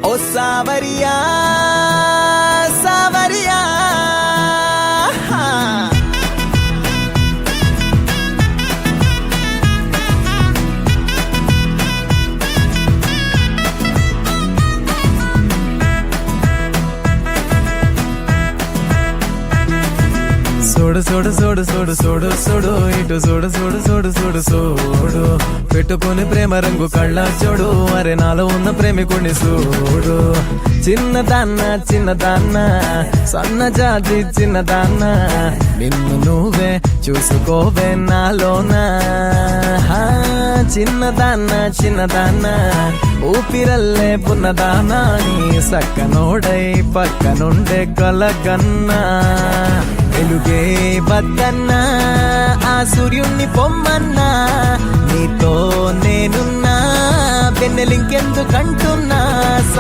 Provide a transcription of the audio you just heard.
ఓ సావరియా సావరియా చూడు చూడు చూడు చూడు చూడు చూడు ఇటు చూడు చూడు చూడు చూడు చూడు పెట్టుకుని ప్రేమ రంగు కళ్ళ చూడు అరే నాలో ఉన్న ప్రేమికుని చూడు చిన్నదాన్న చిన్నదాన్న సన్న జాతి చిన్నదాన్న నిన్ను నువ్వే చూసుకోవే నాలోనా చిన్నదాన్న చిన్నదాన్న ఊపిరల్లే పున్నదానా నీ సక్కనోడై పక్కనుండే కలగన్నా వెలుగే వద్దన్నా ఆ సూర్యుణ్ణి పొమ్మన్నా నీతో నేనున్నా వెన్నెలింకెందుకంటున్నా